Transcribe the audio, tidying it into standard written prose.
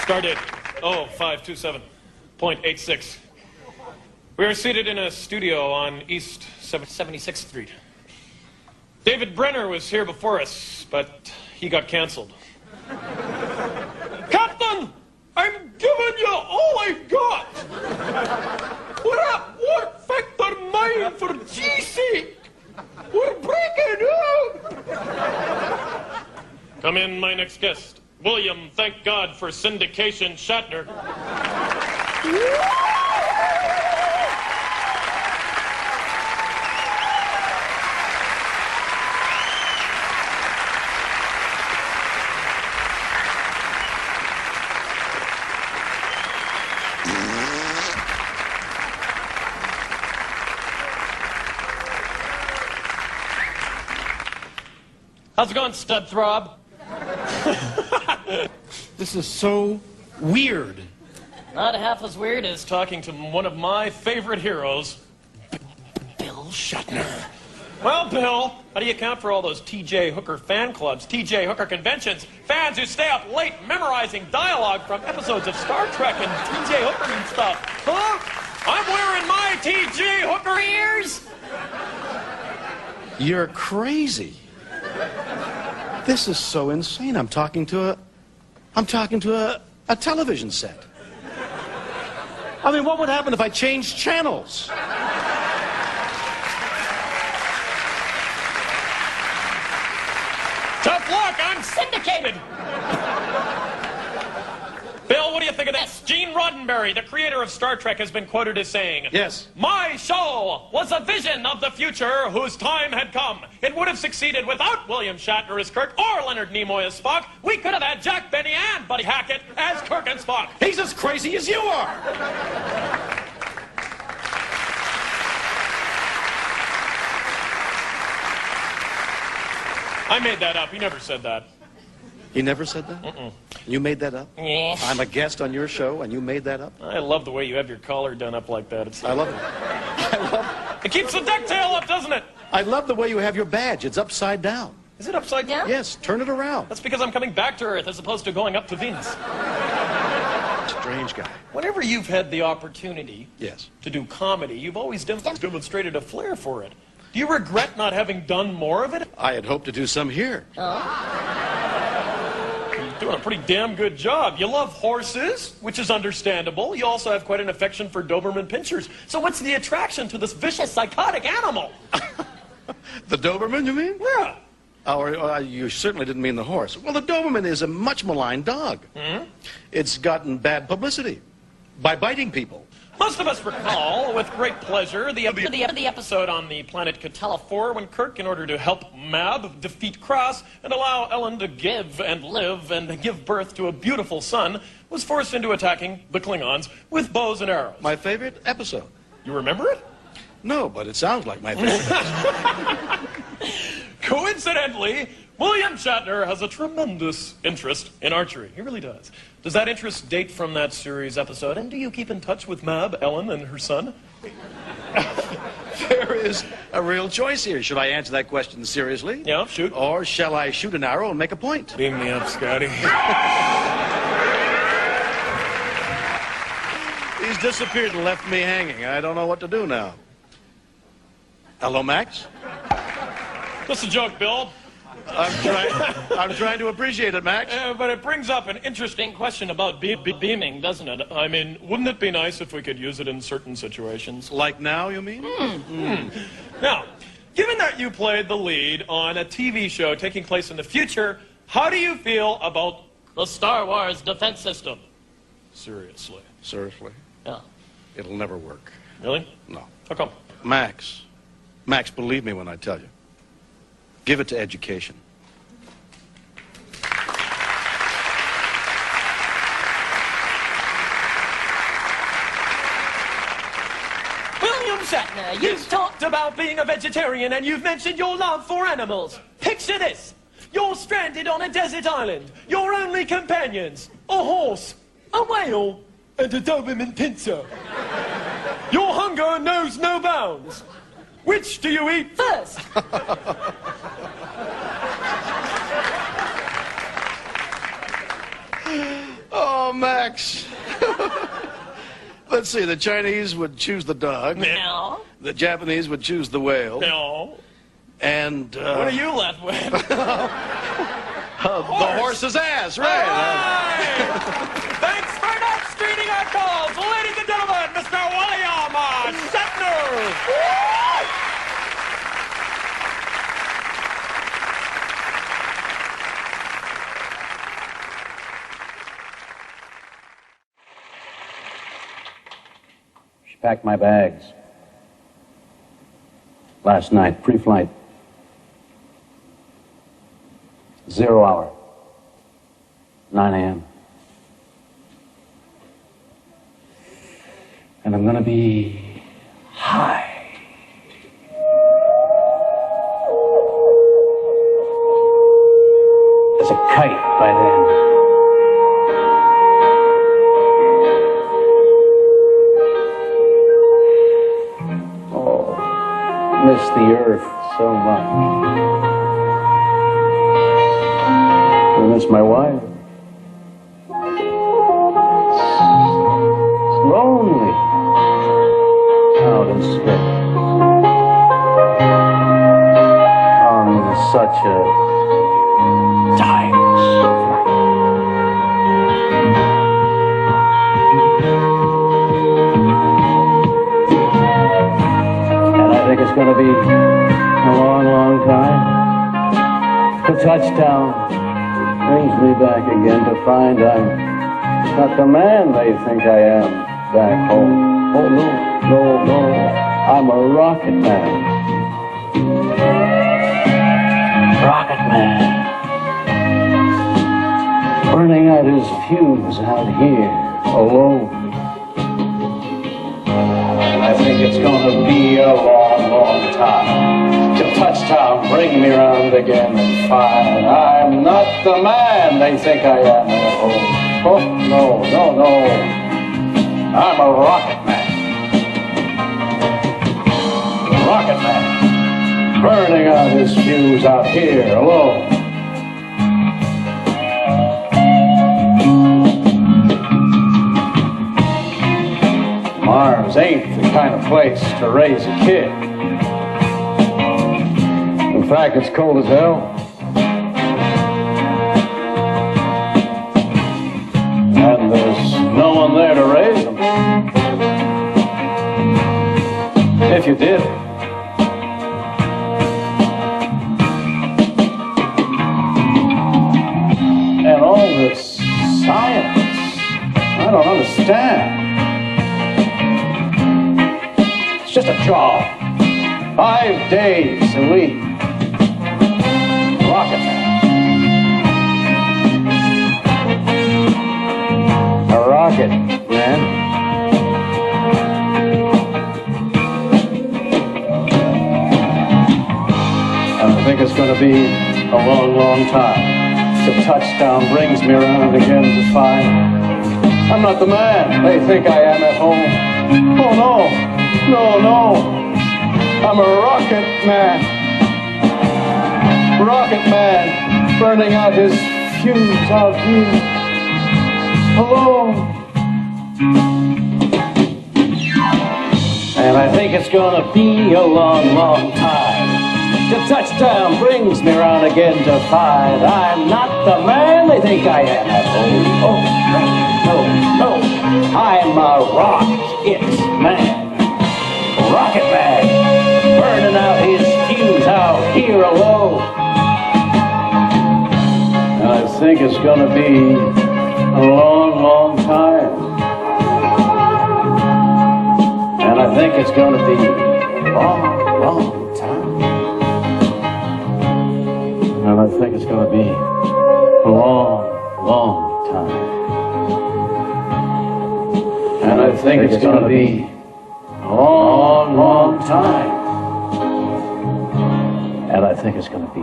Stardate 0527.86. We are seated in a studio on East 76th Street. David Brenner was here before us, but he got canceled. Captain! I'm giving you all I got! What factor mine for G's sake? We're breaking up! Come in, my next guest. William, thank God for syndication, Shatner. How's it going, stud throb? This is so weird. Not half as weird as talking to one of my favorite heroes, Bill Shatner. Well, Bill, how do you account for all those T.J. Hooker fan clubs, T.J. Hooker conventions, fans who stay up late memorizing dialogue from episodes of Star Trek and T.J. Hooker and stuff? Huh? I'm wearing my T.J. Hooker ears! You're crazy. This is so insane. I'm talking to a television set. I mean, what would happen if I changed channels? Tough luck, I'm syndicated! Bill, what do you think of this? Gene Roddenberry, the creator of Star Trek, has been quoted as saying, Yes. My show was a vision of the future whose time had come. It would have succeeded without William Shatner as Kirk or Leonard Nimoy as Spock. We could have had Jack Benny and Buddy Hackett as Kirk and Spock. He's as crazy as you are. I made that up. He never said that. He never said that? Mm-mm. You made that up? Yes. I'm a guest on your show, and you made that up? I love the way you have your collar done up like that. I love it. It keeps the ducktail up, doesn't it? I love the way you have your badge. It's upside down. Is it upside down? Yes, turn it around. That's because I'm coming back to Earth as opposed to going up to Venus. Strange guy. Whenever you've had the opportunity Yes. to do comedy, you've always demonstrated a flair for it. Do you regret not having done more of it? I had hoped to do some here. You're doing a pretty damn good job. You love horses, which is understandable. You also have quite an affection for Doberman pinschers. So what's the attraction to this vicious, psychotic animal? The Doberman, you mean? Yeah. Or you certainly didn't mean the horse. Well, the Doberman is a much maligned dog. It's gotten bad publicity by biting people. Most of us recall, with great pleasure, the episode on the planet Catella 4 when Kirk, in order to help Mab defeat Cross and allow Ellen to give and live and give birth to a beautiful son, was forced into attacking the Klingons with bows and arrows. My favorite episode. You remember it? No, but it sounds like my favorite. Coincidentally, William Shatner has a tremendous interest in archery. He really does. Does that interest date from that series episode? And do you keep in touch with Mab, Ellen, and her son? There is a real choice here. Should I answer that question seriously? Yeah, shoot. Or shall I shoot an arrow and make a point? Beam me up, Scotty. He's disappeared and left me hanging. I don't know what to do now. Hello, Max? Just a joke, Bill. I'm trying to appreciate it, Max. But it brings up an interesting question about beaming, doesn't it? I mean, wouldn't it be nice if we could use it in certain situations? Like now, you mean? Now, given that you played the lead on a TV show taking place in the future, how do you feel about the Star Wars defense system? Seriously. Seriously? Yeah. It'll never work. Really? No. How come? Max, believe me when I tell you. Give it to education. William Shatner, you've talked about being a vegetarian and you've mentioned your love for animals. Picture this. You're stranded on a desert island. Your only companions, a horse, a whale, and a Doberman pincer. Your hunger knows no bounds. Which do you eat first? Oh, Oh, Max. Let's see, the Chinese would choose the dog. No. The Japanese would choose the whale. No. And, What are you left with? the horse's ass, right. Thanks for not screening our calls. Ladies and gentlemen, Mr. William Shatner. She packed my bags. Last night, pre-flight. 0 hour. 9 a.m. And I'm gonna be high. As a kite by then. Oh, miss the earth so much. I miss my wife. It's lonely out in space on such a time flight. And I think it's going to be a long, long time. The touchdown brings me back again to find I'm not the man they think I am back home. Oh, no, no, no, I'm a rocket man. Rocket man. Burning out his fuse out here, alone. And I think it's gonna be a long, long time till touchdown bring me round again and find I'm not the man they think I am at home. Oh, no, no, no. I'm a rocket man. Rocket man. Burning out his fuse out here alone. Mars ain't the kind of place to raise a kid. In fact, it's cold as hell. And there's no one there to raise them. If you did. And all this science, I don't understand. It's just a job. 5 days a week. Rocketman. A rocket, man. And I think it's going to be a long, long time. The touchdown brings me around again to find I'm not the man they think I am at home. Oh, no. No, no. I'm a rocket man. Rocket man, burning out his fuse out here alone. And I think it's gonna be a long, long time till touchdown brings me around again to find I'm not the man they think I am at home. Oh, no, no, I'm a rocket man. Rocket man, burning out his fuse out here alone. And I think it's gonna be a long, long time. And I think it's gonna be a long, long time. And I think it's gonna be a long, long time. And I think it's gonna be a long, long time. And I think it's gonna be